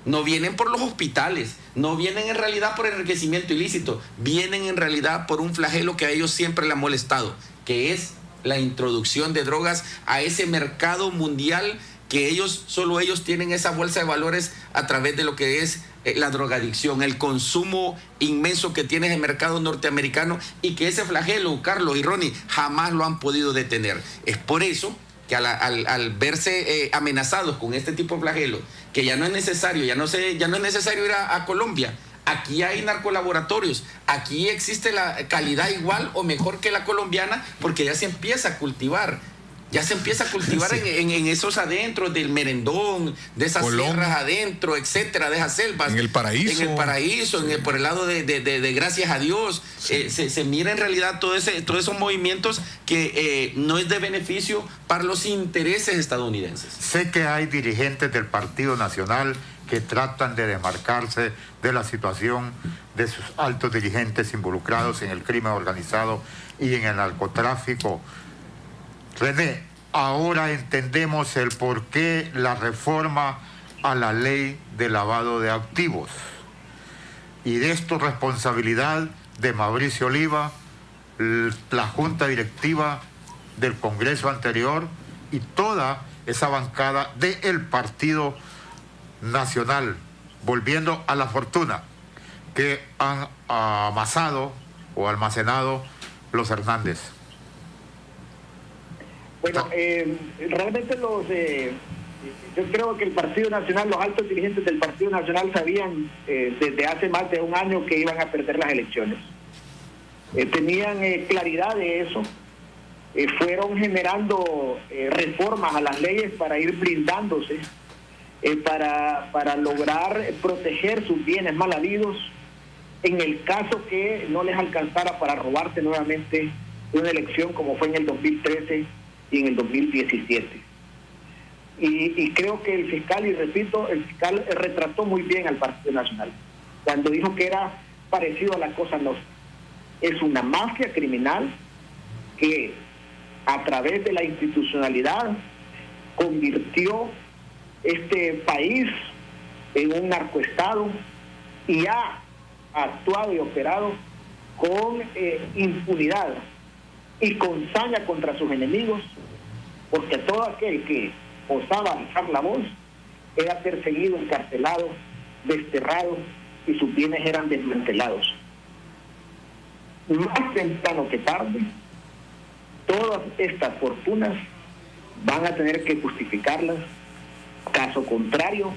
S3: No vienen por los hospitales, no vienen en realidad por enriquecimiento ilícito, vienen en realidad por un flagelo que a ellos siempre les ha molestado, que es la introducción de drogas a ese mercado mundial que solo ellos tienen esa bolsa de valores a través de lo que es la drogadicción, el consumo inmenso que tiene el mercado norteamericano y que ese flagelo, Carlos y Ronnie, jamás lo han podido detener. Es por eso que al verse amenazados con este tipo de flagelo, que ya no es necesario, ya no es necesario ir a Colombia. Aquí hay narcolaboratorios, aquí existe la calidad igual o mejor que la colombiana, porque ya se empieza a cultivar. Ya se empieza a cultivar
S2: Sí.
S3: en esos adentros del Merendón, de esas
S2: Colón.
S3: sierras adentro, etcétera, de esas selvas.
S2: En el Paraíso.
S3: En el Paraíso, por el lado de gracias a Dios.
S2: Sí.
S3: Se mira en realidad todos esos movimientos que no es de beneficio para los intereses estadounidenses.
S1: Sé que hay dirigentes del Partido Nacional que tratan de desmarcarse de la situación de sus altos dirigentes involucrados en el crimen organizado y en el narcotráfico. René, ahora entendemos el porqué la reforma a la ley de lavado de activos. Y de esto responsabilidad de Mauricio Oliva, la junta directiva del Congreso anterior y toda esa bancada del Partido Nacional, volviendo a la fortuna que han amasado o almacenado los Hernández.
S4: Bueno, realmente yo creo que el Partido Nacional, los altos dirigentes del Partido Nacional sabían desde hace más de un año que iban a perder las elecciones. Tenían claridad de eso. Fueron generando reformas a las leyes para ir blindándose, para lograr proteger sus bienes mal habidos en el caso que no les alcanzara para robarse nuevamente una elección como fue en el 2013 y en el 2017. Y creo que el fiscal, y repito, el fiscal retrató muy bien al Partido Nacional cuando dijo que era parecido a la Cosa Nostra. Es una mafia criminal que a través de la institucionalidad convirtió este país en un narcoestado y ha actuado y operado con impunidad y con saña contra sus enemigos, porque todo aquel que osaba alzar la voz era perseguido, encarcelado, desterrado y sus bienes eran desmantelados. Más temprano que tarde, todas estas fortunas van a tener que justificarlas. Caso contrario,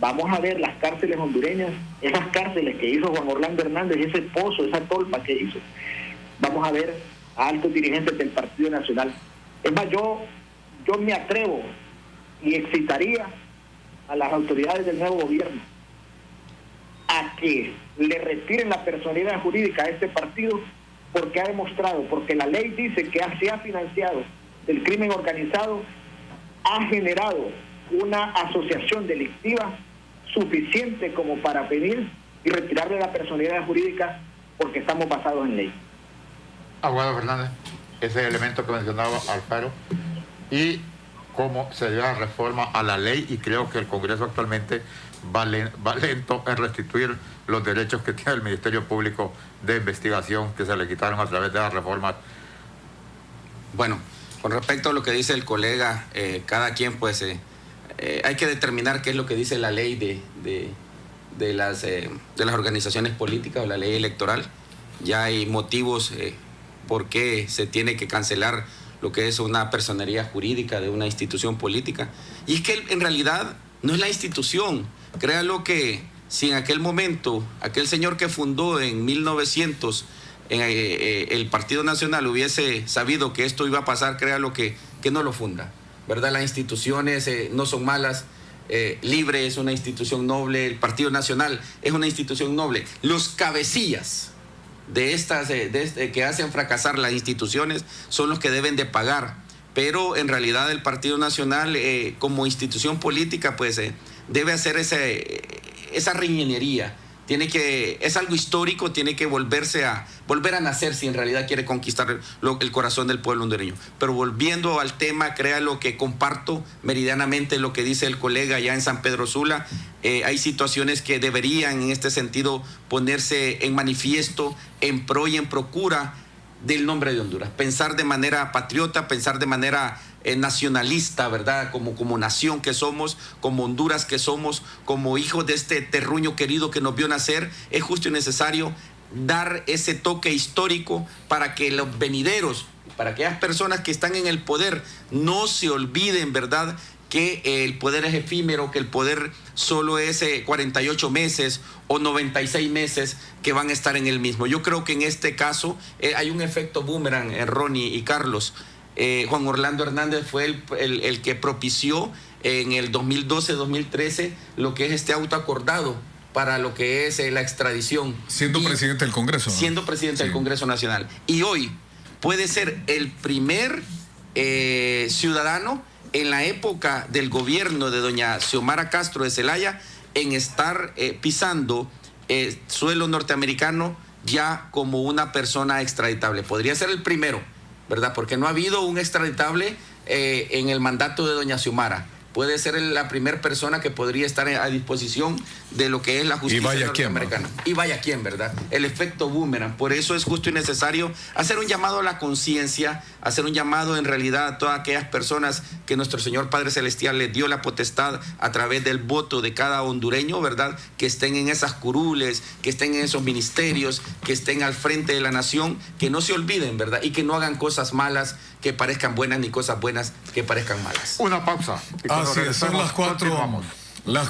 S4: vamos a ver las cárceles hondureñas, esas cárceles que hizo Juan Orlando Hernández, ese pozo, esa tolpa que hizo. Vamos a ver a altos dirigentes del Partido Nacional. Es más, yo me atrevo y excitaría a las autoridades del nuevo gobierno a que le retiren la personalidad jurídica a este partido, porque ha demostrado, porque la ley dice que se ha financiado el crimen organizado, ha generado una asociación delictiva suficiente como para pedir y retirarle la personalidad jurídica, porque estamos basados en ley.
S1: Abogado Fernández, ese elemento que mencionaba Alfaro, y cómo se dio la reforma a la ley, y creo que el Congreso actualmente va lento en restituir los derechos que tiene el Ministerio Público de Investigación, que se le quitaron a través de las reformas.
S3: Bueno, con respecto a lo que dice el colega, cada quien pues hay que determinar qué es lo que dice la ley de las organizaciones políticas o la ley electoral. Ya hay motivos por qué se tiene que cancelar lo que es una personería jurídica de una institución política. Y es que en realidad no es la institución. Créalo que si en aquel momento, aquel señor que fundó en 1900 el Partido Nacional hubiese sabido que esto iba a pasar, créalo que no lo funda, ¿verdad? Las instituciones no son malas. Libre es una institución noble, el Partido Nacional es una institución noble. Los cabecillas de estas que hacen fracasar las instituciones son los que deben de pagar, pero en realidad el Partido Nacional como institución política pues debe hacer esa reingeniería. Es algo histórico, tiene que volver a nacer si en realidad quiere conquistar el corazón del pueblo hondureño. Pero volviendo al tema, créalo que comparto meridianamente lo que dice el colega allá en San Pedro Sula. Hay situaciones que deberían en este sentido ponerse en manifiesto en pro y en procura del nombre de Honduras. Pensar de manera patriota, pensar de manera nacionalista, ¿verdad? Como nación que somos, como Honduras que somos, como hijos de este terruño querido que nos vio nacer, es justo y necesario dar ese toque histórico para que los venideros, para aquellas personas que están en el poder, no se olviden, ¿verdad?, que el poder es efímero, que el poder solo es 48 meses o 96 meses que van a estar en el mismo. Yo creo que en este caso hay un efecto boomerang, Ronnie y Carlos. Juan Orlando Hernández fue el que propició en el 2012-2013 lo que es este auto acordado para lo que es la extradición.
S2: Siendo presidente del Congreso, ¿no?
S3: Siendo presidente del Congreso Nacional. Y hoy puede ser el primer ciudadano en la época del gobierno de doña Xiomara Castro de Zelaya en estar pisando suelo norteamericano ya como una persona extraditable. Podría ser el primero, ¿verdad? Porque no ha habido un extraditable en el mandato de doña Xiomara. Puede ser la primera persona que podría estar a disposición de lo que es la justicia norteamericana. Y vaya quién, ¿verdad? El efecto boomerang. Por eso es justo y necesario hacer un llamado a la conciencia, hacer un llamado en realidad a todas aquellas personas que nuestro Señor Padre Celestial les dio la potestad a través del voto de cada hondureño, ¿verdad? Que estén en esas curules, que estén en esos ministerios, que estén al frente de la nación, que no se olviden, ¿verdad? Y que no hagan cosas malas que parezcan buenas ni cosas buenas que parezcan malas.
S1: Una pausa.
S2: Así es, son las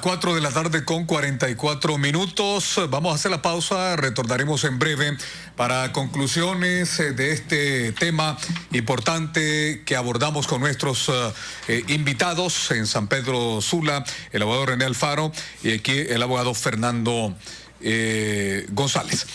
S2: 4 de la tarde con 44 minutos. Vamos a hacer la pausa, retornaremos en breve para conclusiones de este tema importante que abordamos con nuestros invitados en San Pedro Sula, el abogado René Alfaro y aquí el abogado Fernando González.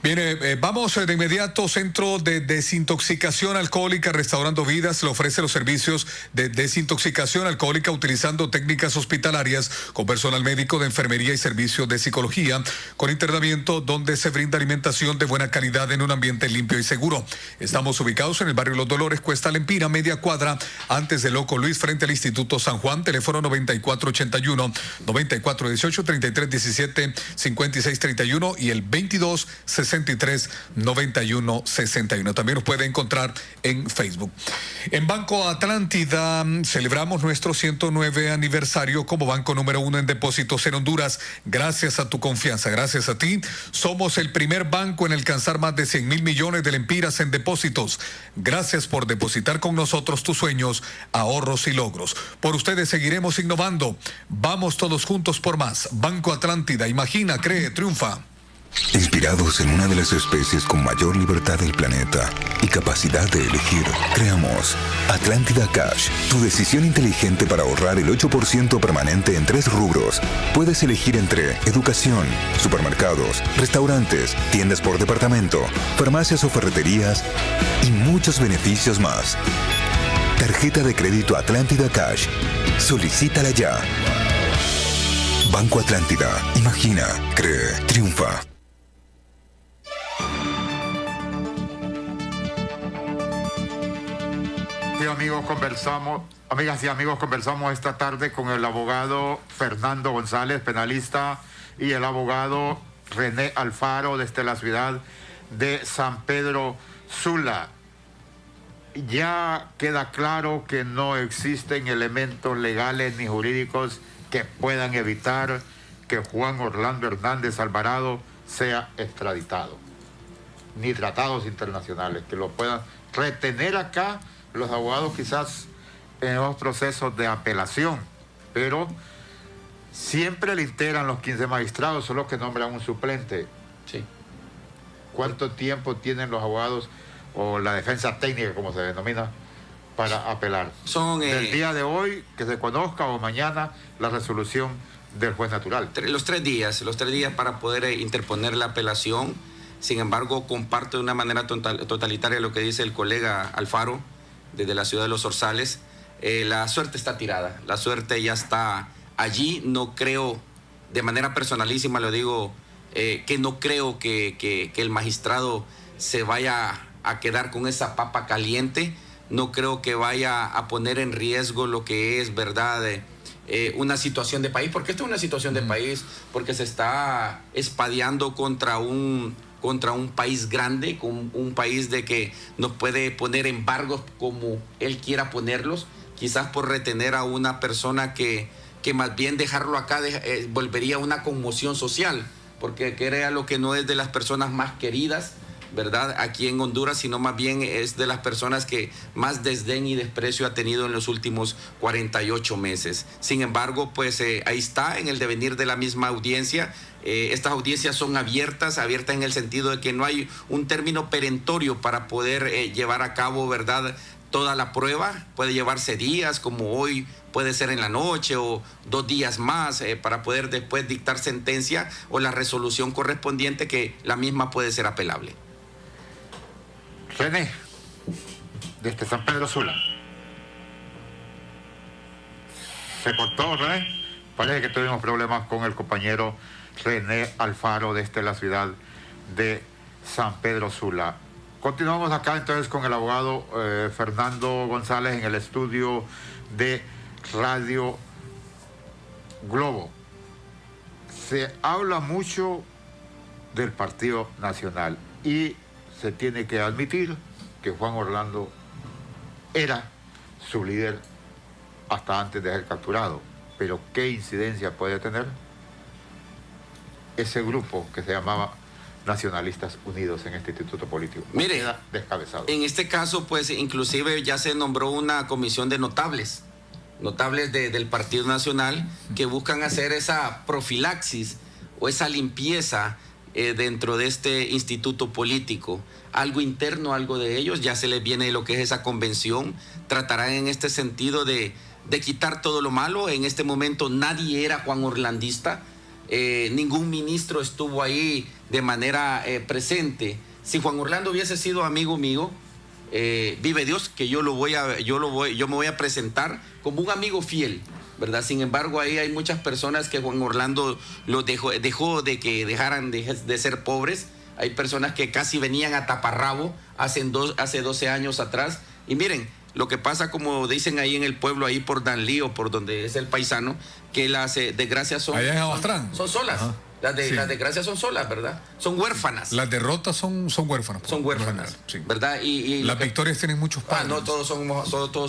S2: Bien, vamos de inmediato. Centro de Desintoxicación Alcohólica Restaurando Vidas le ofrece los servicios de desintoxicación alcohólica utilizando técnicas hospitalarias con personal médico de enfermería y servicios de psicología con internamiento donde se brinda alimentación de buena calidad en un ambiente limpio y seguro. Estamos ubicados en el barrio Los Dolores, Cuesta Lempira, media cuadra antes de Loco Luis, frente al Instituto San Juan. Teléfono 9481 9418 3317 5631 y el 2263-9161. También nos puede encontrar en Facebook. En Banco Atlántida celebramos nuestro 109 aniversario como banco número 1 en depósitos en Honduras. Gracias a tu confianza, gracias a ti, somos el primer banco en alcanzar más de 100,000 millones de lempiras en depósitos. Gracias por depositar con nosotros tus sueños, ahorros y logros. Por ustedes seguiremos innovando. Vamos todos juntos por más. Banco Atlántida, imagina, cree, triunfa.
S5: Inspirados en una de las especies con mayor libertad del planeta y capacidad de elegir, creamos Atlántida Cash, tu decisión inteligente para ahorrar el 8% permanente en 3 rubros. Puedes elegir entre educación, supermercados, restaurantes, tiendas por departamento, farmacias o ferreterías y muchos beneficios más. Tarjeta de crédito Atlántida Cash. Solicítala ya. Banco Atlántida. Imagina, cree, triunfa.
S1: Amigas y amigos, conversamos esta tarde con el abogado Fernando González, penalista, y el abogado René Alfaro desde la ciudad de San Pedro Sula. Ya queda claro que no existen elementos legales ni jurídicos que puedan evitar que Juan Orlando Hernández Alvarado sea extraditado, ni tratados internacionales que lo puedan retener acá. Los abogados quizás en los procesos de apelación, pero siempre le integran los 15 magistrados, solo que nombran un suplente.
S3: Sí.
S1: ¿Cuánto tiempo tienen los abogados o la defensa técnica, como se denomina, para apelar?
S3: Son
S1: del día de hoy, que se conozca, o mañana la resolución del juez natural.
S3: Los 3 días para poder interponer la apelación. Sin embargo, comparto de una manera totalitaria lo que dice el colega Alfaro desde la ciudad de Los Zorzales. La suerte está tirada, la suerte ya está allí. No creo, de manera personalísima lo digo, que no creo que el magistrado se vaya a quedar con esa papa caliente. No creo que vaya a poner en riesgo lo que es, ¿verdad?, una situación de país, porque esto es una situación de país, porque se está espadeando contra un país grande, con un país de que nos puede poner embargos como él quiera ponerlos, quizás por retener a una persona que más bien dejarlo acá volvería una conmoción social, porque crea lo que no es de las personas más queridas, ¿verdad?, aquí en Honduras, sino más bien es de las personas que más desdén y desprecio ha tenido en los últimos 48 meses. Sin embargo, pues ahí está en el devenir de la misma audiencia. Estas audiencias son abiertas en el sentido de que no hay un término perentorio para poder llevar a cabo, ¿verdad?, toda la prueba. Puede llevarse días, como hoy puede ser en la noche, o 2 días más para poder después dictar sentencia o la resolución correspondiente, que la misma puede ser apelable.
S1: René, desde San Pedro Sula. ¿Se cortó, René? Parece que tuvimos problemas con el compañero René Alfaro desde la ciudad de San Pedro Sula. Continuamos acá entonces con el abogado Fernando González en el estudio de Radio Globo. Se habla mucho del Partido Nacional y se tiene que admitir que Juan Orlando era su líder hasta antes de ser capturado. Pero ¿qué incidencia puede tener ese grupo que se llamaba Nacionalistas Unidos en este instituto político?
S3: Mire,
S1: queda descabezado.
S3: En este caso, pues inclusive ya se nombró una comisión de notables del Partido Nacional, que buscan hacer esa profilaxis o esa limpieza dentro de este instituto político. Algo interno, algo de ellos, ya se les viene lo que es esa convención. Tratarán en este sentido de quitar todo lo malo. En este momento nadie era Juan Orlandista, ningún ministro estuvo ahí de manera presente. Si Juan Orlando hubiese sido amigo mío, vive Dios que yo me voy a presentar como un amigo fiel, ¿verdad? Sin embargo, ahí hay muchas personas que Juan Orlando los dejó de que dejaran de ser pobres. Hay personas que casi venían a taparrabo hace 12 años atrás. Y miren, lo que pasa, como dicen ahí en el pueblo, ahí por Danlí o por donde es el paisano, que las desgracias son solas. Ajá. Las desgracias son solas, ¿verdad? Son huérfanas.
S2: Las derrotas son huérfanas.
S3: Son huérfanas, sí, ¿verdad? Y
S2: las victorias tienen muchos padres.
S3: No, todos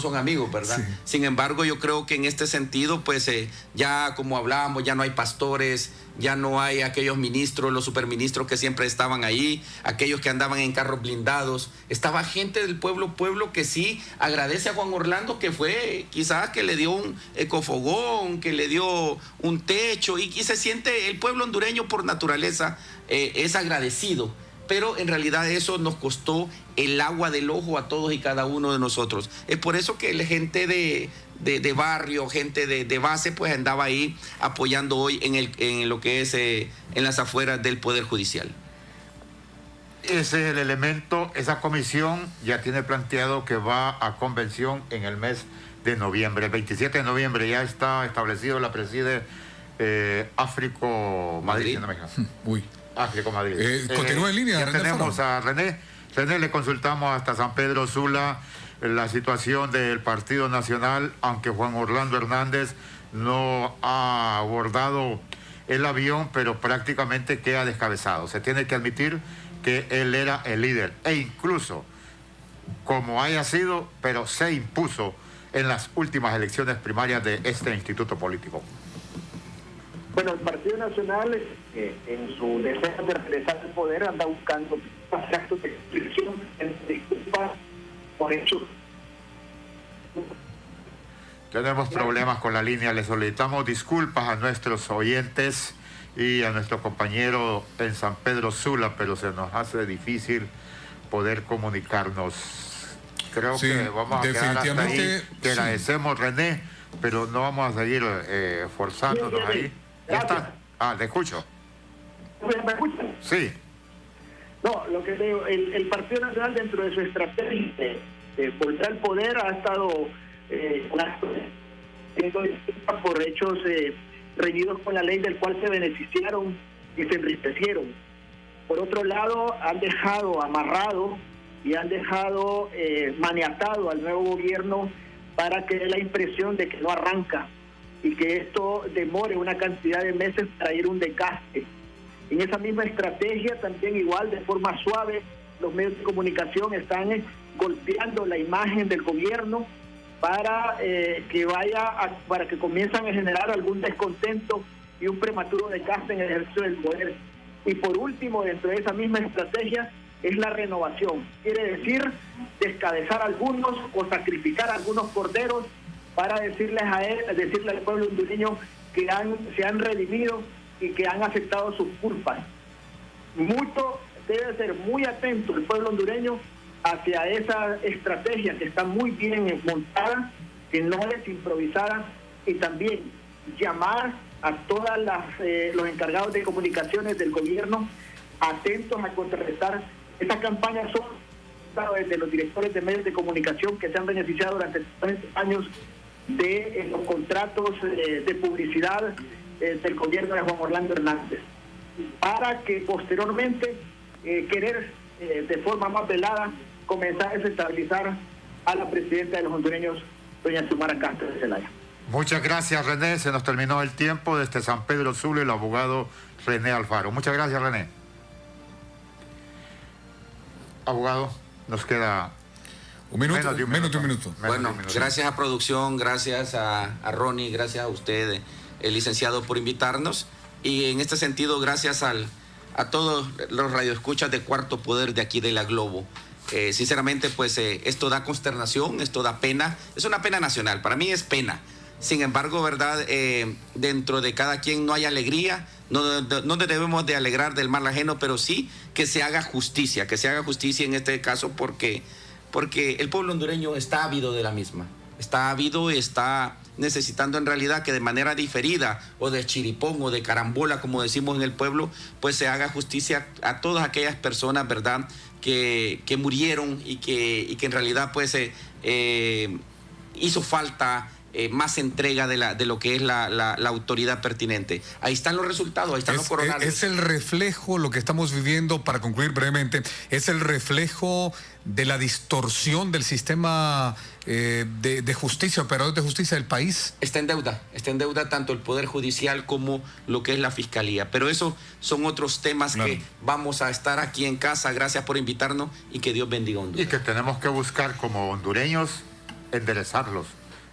S3: son amigos, ¿verdad? Sí. Sin embargo, yo creo que en este sentido, pues ya como hablábamos, ya no hay pastores, ya no hay aquellos ministros, los superministros que siempre estaban ahí, aquellos que andaban en carros blindados. Estaba gente del pueblo que sí agradece a Juan Orlando, que fue quizás que le dio un ecofogón, que le dio un techo, y se siente el pueblo hondureño hondureño por naturaleza es agradecido, pero en realidad eso nos costó el agua del ojo a todos y cada uno de nosotros. Es por eso que la gente de barrio, gente de base, pues andaba ahí apoyando hoy en lo que es en las afueras del Poder Judicial.
S1: Ese es el elemento. Esa comisión ya tiene planteado que va a convención en el mes de noviembre. El 27 de noviembre ya está establecido, la preside Áfrico Madrid.
S2: Uy.
S1: Áfrico Madrid.
S2: Continúa en línea.
S1: Ya
S2: René
S1: tenemos
S2: Faro.
S1: a René. René, le consultamos hasta San Pedro Sula la situación del Partido Nacional, aunque Juan Orlando Hernández no ha abordado el avión, pero prácticamente queda descabezado. Se tiene que admitir que él era el líder, e incluso, como haya sido, pero se impuso en las últimas elecciones primarias de este instituto político.
S4: Bueno, el Partido Nacional, en su deseo de regresar al poder, anda buscando actos de expresión, disculpas por hechos.
S1: Tenemos problemas con la línea, le solicitamos disculpas a nuestros oyentes y a nuestro compañero en San Pedro Sula, pero se nos hace difícil poder comunicarnos. Creo
S2: Sí,
S1: que vamos a quedar hasta ahí. Te
S2: sí.
S1: agradecemos, René, pero no vamos a seguir forzándonos ahí. Ya está. Le escucho.
S4: ¿Me escuchan?
S1: Sí.
S4: No, lo que digo, el Partido Nacional, dentro de su estrategia de volver al poder, ha estado por hechos reñidos con la ley, del cual se beneficiaron y se enriquecieron. Por otro lado, han dejado amarrado y han dejado maniatado al nuevo gobierno para que dé la impresión de que no arranca y que esto demore una cantidad de meses para ir a un desgaste. En esa misma estrategia, también igual, de forma suave, los medios de comunicación están golpeando la imagen del gobierno para para que comiencen a generar algún descontento y un prematuro desgaste en el ejercicio del poder. Y por último, dentro de esa misma estrategia, es la renovación. Quiere decir descabezar a algunos o sacrificar a algunos corderos para decirle al pueblo hondureño que se han redimido y que han aceptado sus culpas. Debe ser muy atento el pueblo hondureño hacia esa estrategia que está muy bien montada, que no es improvisada, y también llamar a todos los encargados de comunicaciones del gobierno atentos a contrarrestar estas campañas. Son desde los directores de medios de comunicación que se han beneficiado durante 30 años de los contratos de publicidad del gobierno de Juan Orlando Hernández, para que posteriormente querer de forma más velada comenzar a desestabilizar a la presidenta de los hondureños, doña Xiomara Castro de Zelaya.
S1: Muchas gracias, René. Se nos terminó el tiempo. Desde San Pedro Sula, el abogado René Alfaro. Muchas gracias, René. Abogado, nos queda
S2: un minuto, menos de un minuto.
S3: Bueno, gracias a producción, gracias a Ronnie, gracias a usted, el licenciado, por invitarnos. Y en este sentido, gracias a todos los radioescuchas de Cuarto Poder de aquí de la Globo. Sinceramente, pues esto da consternación, esto da pena. Es una pena nacional, para mí es pena. Sin embargo, ¿verdad? Dentro de cada quien no hay alegría, no debemos de alegrar del mal ajeno, pero sí que se haga justicia en este caso, porque el pueblo hondureño está ávido de la misma. Está ávido, está necesitando en realidad que de manera diferida, o de chiripón, o de carambola, como decimos en el pueblo, pues se haga justicia a todas aquellas personas, ¿verdad?, que murieron y que en realidad pues hizo falta más entrega de lo que es la autoridad pertinente. Ahí están los resultados, ahí están los coronarios.
S2: Es el reflejo, lo que estamos viviendo, para concluir brevemente, es el reflejo de la distorsión del sistema de justicia, operadores de justicia del país. Está en deuda tanto el Poder Judicial como lo que es la Fiscalía. Pero eso son otros temas, claro, que vamos a estar aquí en casa. Gracias por invitarnos y que Dios bendiga a Honduras.
S1: Y que tenemos que buscar como hondureños enderezarlos,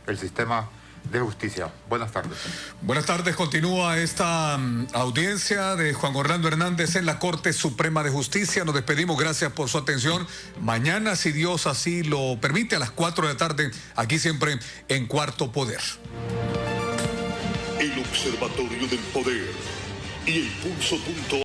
S1: el sistema de justicia. Buenas tardes. Buenas tardes. Continúa esta audiencia de Juan Orlando Hernández en la Corte Suprema de Justicia. Nos despedimos. Gracias por su atención. Mañana, si Dios así lo permite, a las 4 de la tarde, aquí siempre en Cuarto Poder.
S5: El Observatorio del Poder.
S6: y elpulso.com.